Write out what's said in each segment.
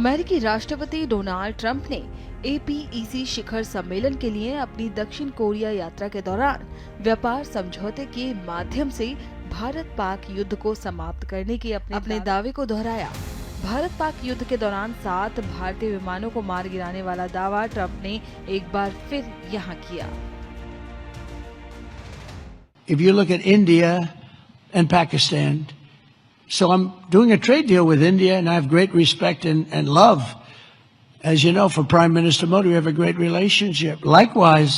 अमेरिकी राष्ट्रपति Donald Trump ने APEC शिखर सम्मेलन के लिए अपनी दक्षिण कोरिया यात्रा के दौरान व्यापार समझौते के माध्यम से भारत पाक युद्ध को समाप्त करने के अपने दावे को दोहराया। भारत पाक युद्ध के दौरान 7 भारतीय विमानों को मार गिराने वाला दावा ट्रंप ने एक बार फिर यहाँ किया। If you look at India and Pakistan, so I'm doing a trade deal with India, and I have great respect and love. As you know, for Prime Minister Modi, we have a great relationship. Likewise,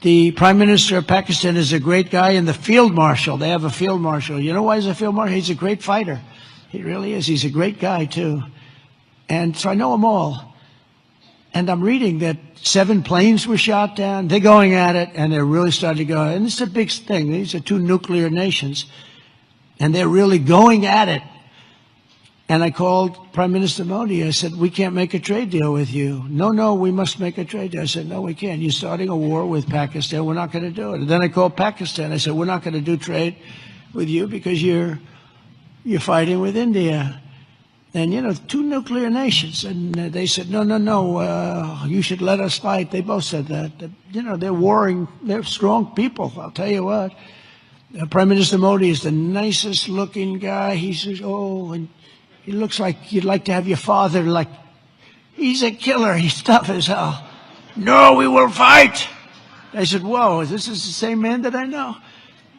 the Prime Minister of Pakistan is a great guy, and the Field Marshal, they have a Field Marshal. You know why he's a Field Marshal? He's a great fighter. He really is. He's a great guy, too. And so I know them all. And I'm reading that 7 planes were shot down. They're going at it, and they're really starting to go. And it's a big thing. These are 2 nuclear nations, and they're really going at it. And I called Prime Minister Modi. I said, we can't make a trade deal with you. No, we must make a trade deal. I said, no, we can't. You're starting a war with Pakistan. We're not going to do it. And then I called Pakistan. I said, we're not going to do trade with you because you're fighting with India. And, 2 nuclear nations. And they said, no, you should let us fight. They both said that. They're warring. They're strong people, I'll tell you what. Prime Minister Modi is the nicest looking guy. He says, and he looks like you'd like to have your father, he's a killer. He's tough as hell. No, we will fight. I said, whoa, this is the same man that I know.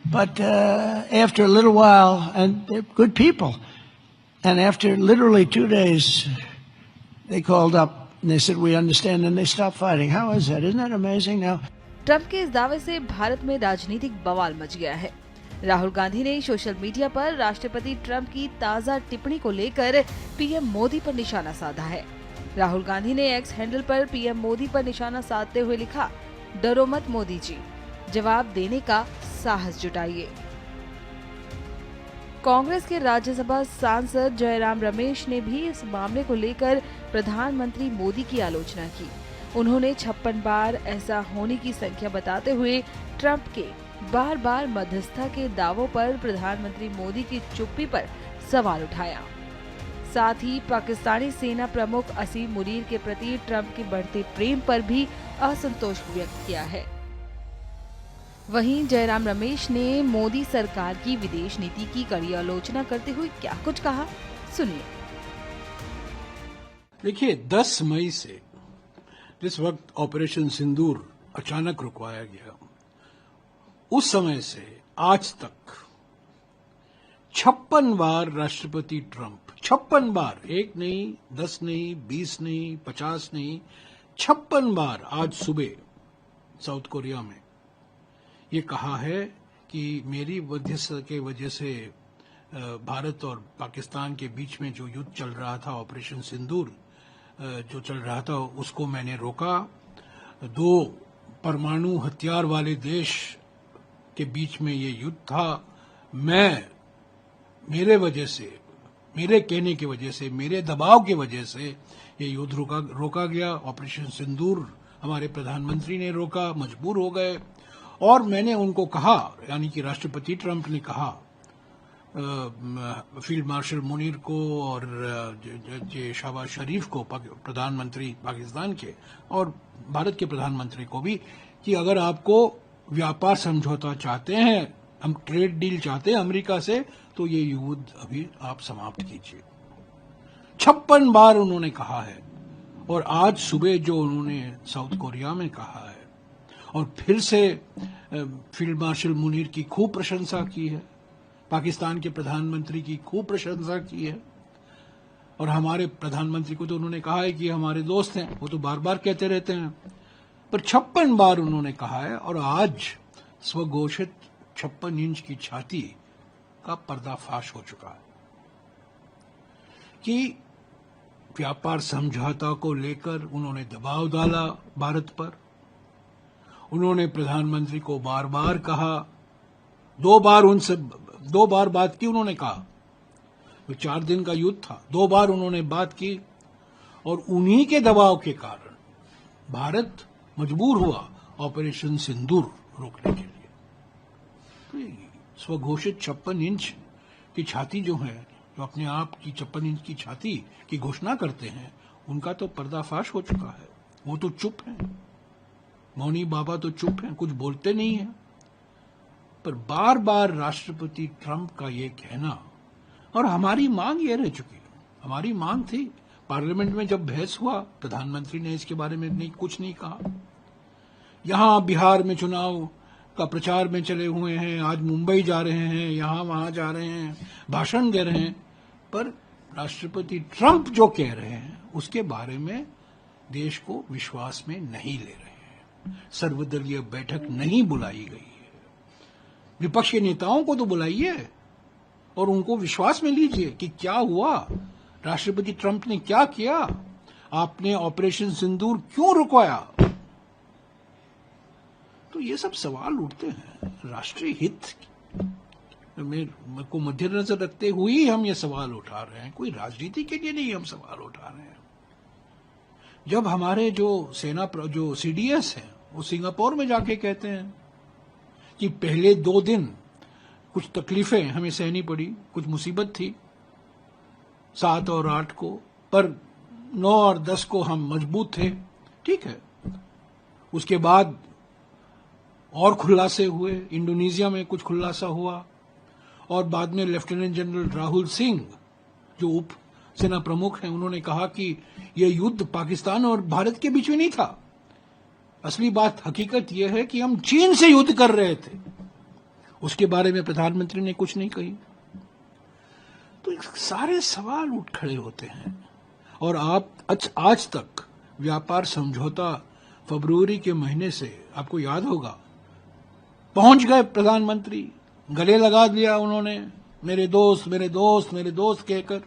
But after a little while, and they're good people, and after literally 2 days, they called up and they said, we understand, and they stopped fighting. How is that? Isn't that amazing now? Trump के इस दावे से भारत में राजनीतिक बवाल much गया है। राहुल गांधी ने सोशल मीडिया पर राष्ट्रपति ट्रंप की ताज़ा टिप्पणी को लेकर पीएम मोदी पर निशाना साधा है। राहुल गांधी ने एक्स हैंडल पर पीएम मोदी पर निशाना साधते हुए लिखा, डरो मत मोदी जी, जवाब देने का साहस जुटाइए। कांग्रेस के राज्यसभा सांसद जयराम रमेश ने भी इस मामले को लेकर प्रधानमंत्री मोदी की आलोचना की। उन्होंने 56 बार ऐसा होने की संख्या बताते हुए ट्रंप के बार मध्यस्थता के दावों पर प्रधानमंत्री मोदी की चुप्पी पर सवाल उठाया। साथ ही पाकिस्तानी सेना प्रमुख असीम मुनीर के प्रति ट्रंप के बढ़ते प्रेम पर भी असंतोष व्यक्त किया है। वहीं जयराम रमेश ने मोदी सरकार की विदेश नीति की कड़ी आलोचना करते हुए क्या कुछ कहा, सुनिए। देखिए, 10 मई से जिस वक्त ऑपरेशन सिंदूर अचानक रुकवाया गया, उस समय से आज तक 56 बार राष्ट्रपति ट्रंप, 56 बार, 1 नहीं, 10 नहीं, 20 नहीं, 50 नहीं, 56 बार आज सुबह साउथ कोरिया में ये कहा है कि मेरी मध्यस्थता के वजह से भारत और पाकिस्तान के बीच में जो युद्ध चल रहा था, ऑपरेशन सिंदूर जो चल रहा था, उसको मैंने रोका। 2 परमाणु हथियार वाले देश के बीच में ये युद्ध था। मेरे वजह से, मेरे कहने की वजह से, मेरे दबाव की वजह से ये युद्ध रोका गया। ऑपरेशन सिंदूर हमारे प्रधानमंत्री ने रोका, मजबूर हो गए। और मैंने उनको कहा, यानी कि राष्ट्रपति ट्रंप ने कहा फील्ड मार्शल मुनीर को और शहबाज शरीफ को, प्रधानमंत्री पाकिस्तान के, और भारत के प्रधानमंत्री को भी, कि अगर आपको व्यापार समझौता चाहते हैं, हम ट्रेड डील चाहते हैं अमेरिका से, तो ये युद्ध अभी आप समाप्त कीजिए। 56 बार उन्होंने कहा है। और आज सुबह जो उन्होंने साउथ कोरिया में कहा है, और फिर से फील्ड मार्शल मुनीर की खूब प्रशंसा की है, पाकिस्तान के प्रधानमंत्री की खूब प्रशंसा की है। और हमारे प्रधानमंत्री को तो उन्होंने कहा है कि हमारे दोस्त हैं, वो तो बार बार कहते रहते हैं, पर 56 बार उन्होंने कहा है। और आज स्वघोषित 56 इंच की छाती का पर्दाफाश हो चुका है कि व्यापार समझौता को लेकर उन्होंने दबाव डाला भारत पर। उन्होंने प्रधानमंत्री को बार बार कहा, 2 बार बात की उन्होंने कहा, 4 दिन का युद्ध था, 2 बार उन्होंने बात की। और उन्हीं के दबाव के कारण भारत मजबूर हुआ ऑपरेशन सिंदूर रोकने के लिए। तो स्वघोषित 56 इंच की छाती जो है, जो अपने आप की 56 इंच की छाती की घोषणा करते हैं, उनका तो पर्दाफाश हो चुका है। वो तो चुप हैं, मौनी बाबा तो चुप हैं, कुछ बोलते नहीं हैं। पर बार बार राष्ट्रपति ट्रंप का ये कहना, और हमारी मांग ये रह चुकी है, हमारी मांग थी पार्लियामेंट में जब बहस हुआ, प्रधानमंत्री ने इसके बारे में कुछ नहीं कहा। यहां बिहार में चुनाव का प्रचार में चले हुए हैं, आज मुंबई जा रहे हैं, यहां वहां जा रहे हैं, भाषण दे रहे हैं, पर राष्ट्रपति ट्रंप जो कह रहे हैं उसके बारे में देश को विश्वास में नहीं ले रहे हैं। सर्वदलीय बैठक नहीं बुलाई गई है। विपक्ष के नेताओं को तो बुलाइए और उनको विश्वास में लीजिए कि क्या हुआ, राष्ट्रपति ट्रंप ने क्या किया, आपने ऑपरेशन सिंदूर क्यों रुकवाया। तो ये सब सवाल उठते हैं। राष्ट्रीय हित में को मद्देनजर रखते हुए ही हम ये सवाल उठा रहे हैं, कोई राजनीति के लिए नहीं हम सवाल उठा रहे हैं। जब हमारे जो जो सीडीएस हैं वो सिंगापुर में जाके कहते हैं कि पहले 2 दिन कुछ तकलीफें हमें सहनी पड़ी, कुछ मुसीबत थी 7 और 8 को, पर 9 और 10 को हम मजबूत थे, ठीक है। उसके बाद और खुलासे हुए, इंडोनेशिया में कुछ खुलासा हुआ, और बाद में लेफ्टिनेंट जनरल राहुल सिंह जो उप सेना प्रमुख हैं, उन्होंने कहा कि यह युद्ध पाकिस्तान और भारत के बीच में नहीं था, असली बात हकीकत यह है कि हम चीन से युद्ध कर रहे थे। उसके बारे में प्रधानमंत्री ने कुछ नहीं कही। तो सारे सवाल उठ खड़े होते हैं। और आप आज तक व्यापार समझौता फरवरी के महीने से, आपको याद होगा, पहुंच गए प्रधानमंत्री, गले लगा दिया उन्होंने, मेरे दोस्त मेरे दोस्त मेरे दोस्त कहकर।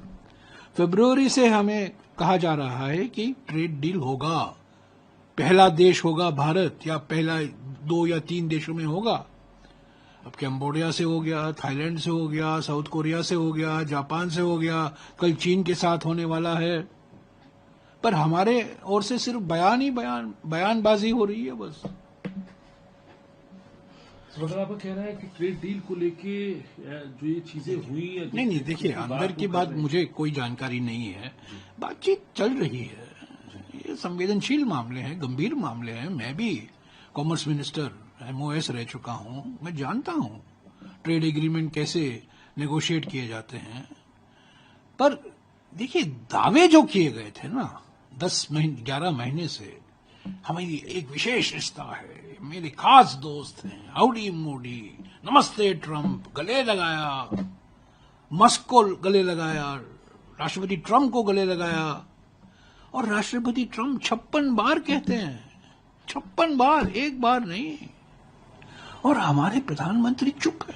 फरवरी से हमें कहा जा रहा है कि ट्रेड डील होगा, पहला देश होगा भारत, या पहला 2 या 3 देशों में होगा। अब कैम्बोडिया से हो गया, थाईलैंड से हो गया, साउथ कोरिया से हो गया, जापान से हो गया, कल चीन के साथ होने वाला है। पर हमारे ओर से सिर्फ बयान ही बयानबाजी हो रही है बस। मतलब आपका कहना है कि ट्रेड डील को लेके जो ये चीजें हुई या नहीं, देखिए, अंदर की बात मुझे कोई जानकारी नहीं है, बातचीत चल रही है। ये संवेदनशील मामले हैं, गंभीर मामले हैं। मैं भी कॉमर्स मिनिस्टर MOS रह चुका हूं, मैं जानता हूं ट्रेड एग्रीमेंट कैसे नेगोशिएट किए जाते हैं। पर देखिए, दावे जो किए गए थे ना 11 महीने से, हमारी एक विशेष रिश्ता है, मेरे खास दोस्त हैं, हाउडी मोडी, नमस्ते ट्रंप, गले लगाया, मस्क को गले लगाया, राष्ट्रपति ट्रंप को गले लगाया, और राष्ट्रपति ट्रंप 56 बार कहते हैं, 56 बार, एक बार नहीं। और हमारे प्रधानमंत्री चुप है।